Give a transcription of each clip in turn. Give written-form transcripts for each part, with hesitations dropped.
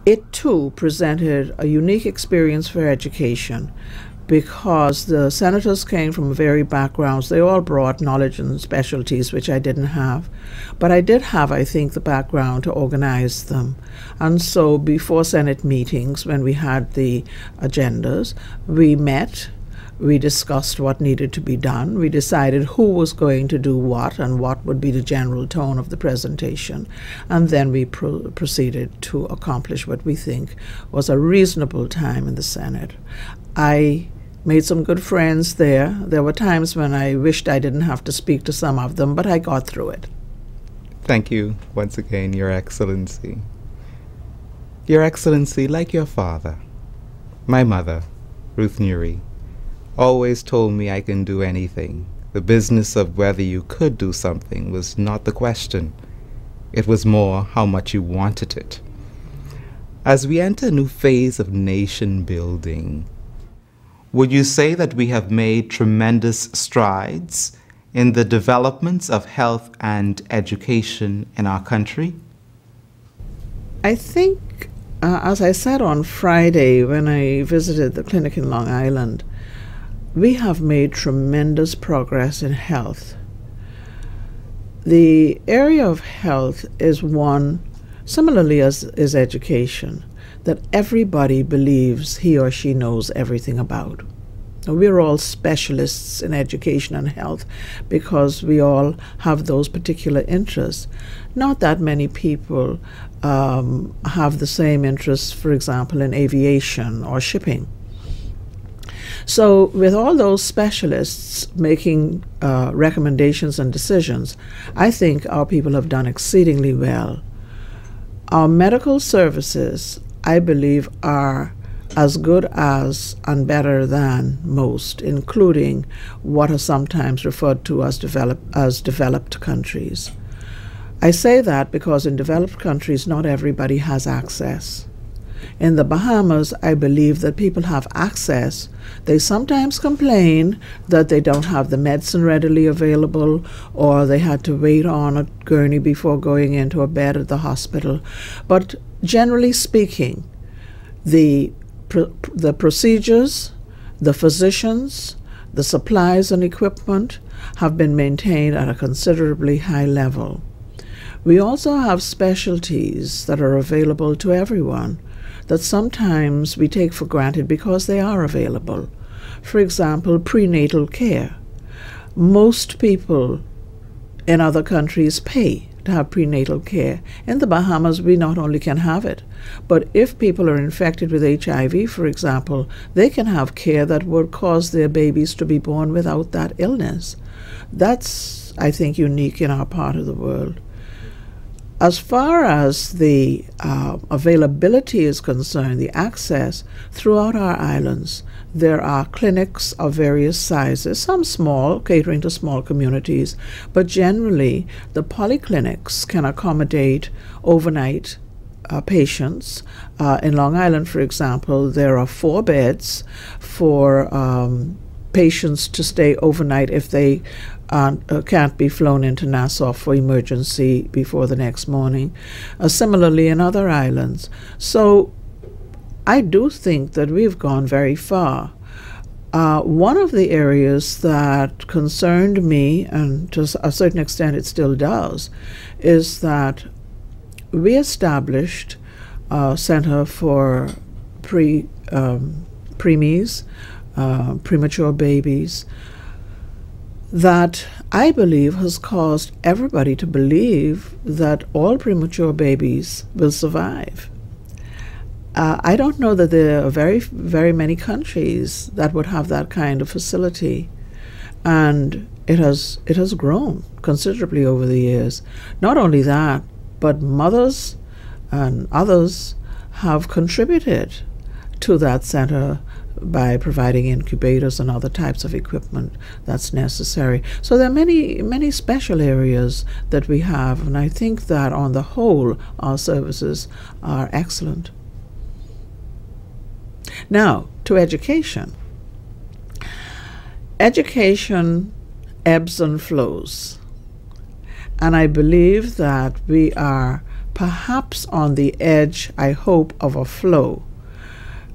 It too presented a unique experience for education because the senators came from varied backgrounds. They all brought knowledge and specialties, which I didn't have. But I did have, I think, the background to organize them. And so before Senate meetings, when we had the agendas, we met. We discussed what needed to be done. We decided who was going to do what and what would be the general tone of the presentation. And then we proceeded to accomplish what we think was a reasonable time in the Senate. I made some good friends there. There were times when I wished I didn't have to speak to some of them, but I got through it. Thank you once again, Your Excellency. Your Excellency, like your father, my mother, Ruth Nury, always told me I can do anything. The business of whether you could do something was not the question. It was more how much you wanted it. As we enter a new phase of nation building, would you say that we have made tremendous strides in the developments of health and education in our country? I think, as I said on Friday when I visited the clinic in Long Island, we have made tremendous progress in health. The area of health is one, similarly as is education, that everybody believes he or she knows everything about. We're all specialists in education and health because we all have those particular interests. Not that many people have the same interests, for example, in aviation or shipping. So with all those specialists making recommendations and decisions, I think our people have done exceedingly well. Our medical services, I believe, are as good as and better than most, including what are sometimes referred to as developed countries. I say that because in developed countries, not everybody has access. In the Bahamas, I believe that people have access. They sometimes complain that they don't have the medicine readily available, or they had to wait on a gurney before going into a bed at the hospital. But generally speaking, the procedures, the physicians, the supplies and equipment have been maintained at a considerably high level. We also have specialties that are available to everyone that sometimes we take for granted because they are available. For example, prenatal care. Most people in other countries pay to have prenatal care. In the Bahamas, we not only can have it, but if people are infected with HIV, for example, they can have care that would cause their babies to be born without that illness. That's, I think, unique in our part of the world. As far as the availability is concerned, the access throughout our islands, there are clinics of various sizes, some small, catering to small communities, but generally the polyclinics can accommodate overnight patients. In Long Island, for example, there are 4 beds for patients to stay overnight if they can't be flown into Nassau for emergency before the next morning. Similarly in other islands. So I do think that we've gone very far. One of the areas that concerned me, and to a certain extent it still does, is that we established a center for preemies, premature babies, that I believe has caused everybody to believe that all premature babies will survive. I don't know that there are very many countries that would have that kind of facility, and it has grown considerably over the years. Not only that, but mothers and others have contributed to that center by providing incubators and other types of equipment that's necessary. So there are many special areas that we have, and I think that on the whole our services are excellent. Now, to education. Education ebbs and flows, and I believe that we are perhaps on the edge, I hope, of a flow.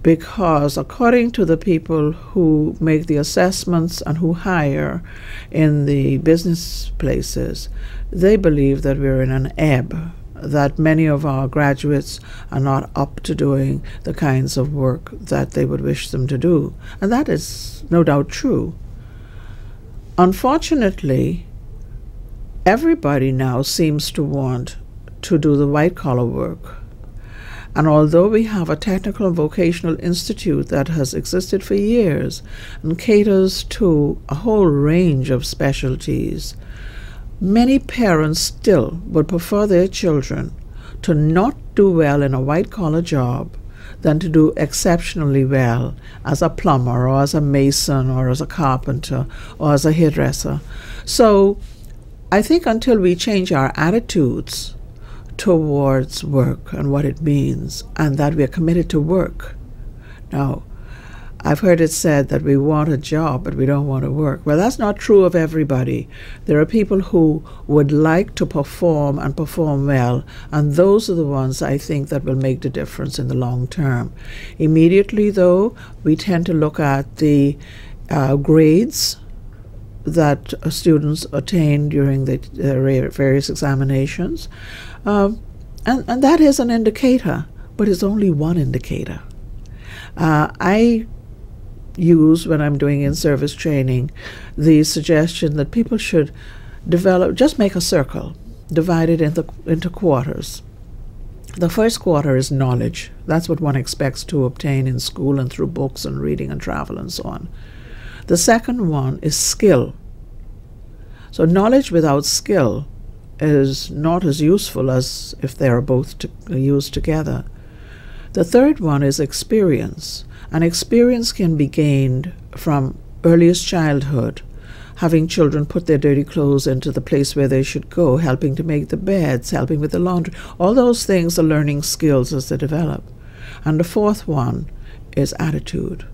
Because according to the people who make the assessments and who hire in the business places, they believe that we're in an ebb, that many of our graduates are not up to doing the kinds of work that they would wish them to do. And that is no doubt true. Unfortunately, everybody now seems to want to do the white-collar work. And although we have a technical and vocational institute that has existed for years and caters to a whole range of specialties, many parents still would prefer their children to not do well in a white-collar job than to do exceptionally well as a plumber or as a mason or as a carpenter or as a hairdresser. So I think until we change our attitudes towards work and what it means, and that we are committed to work. Now, I've heard it said that we want a job, but we don't want to work. Well, that's not true of everybody. There are people who would like to perform and perform well, and those are the ones I think that will make the difference in the long term. Immediately, though, we tend to look at the grades that students attain during the various examinations. And that is an indicator, but it's only one indicator. I use, when I'm doing in-service training, the suggestion that people should develop, just make a circle, divide it into quarters. The first quarter is knowledge. That's what one expects to obtain in school and through books and reading and travel and so on. The second one is skill. So knowledge without skill is not as useful as if they are both used together. The third one is experience. And experience can be gained from earliest childhood, having children put their dirty clothes into the place where they should go, helping to make the beds, helping with the laundry. All those things are learning skills as they develop. And the fourth one is attitude.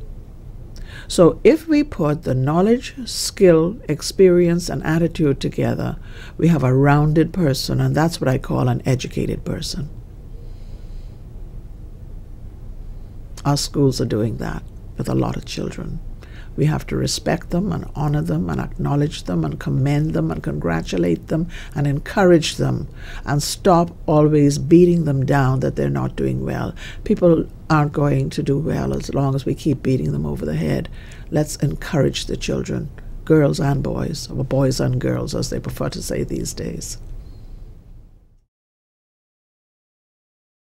So if we put the knowledge, skill, experience, and attitude together, we have a rounded person, and that's what I call an educated person. Our schools are doing that with a lot of children. We have to respect them and honor them and acknowledge them and commend them and congratulate them and encourage them and stop always beating them down that they're not doing well. People aren't going to do well as long as we keep beating them over the head. Let's encourage the children, girls and boys, or boys and girls as they prefer to say these days.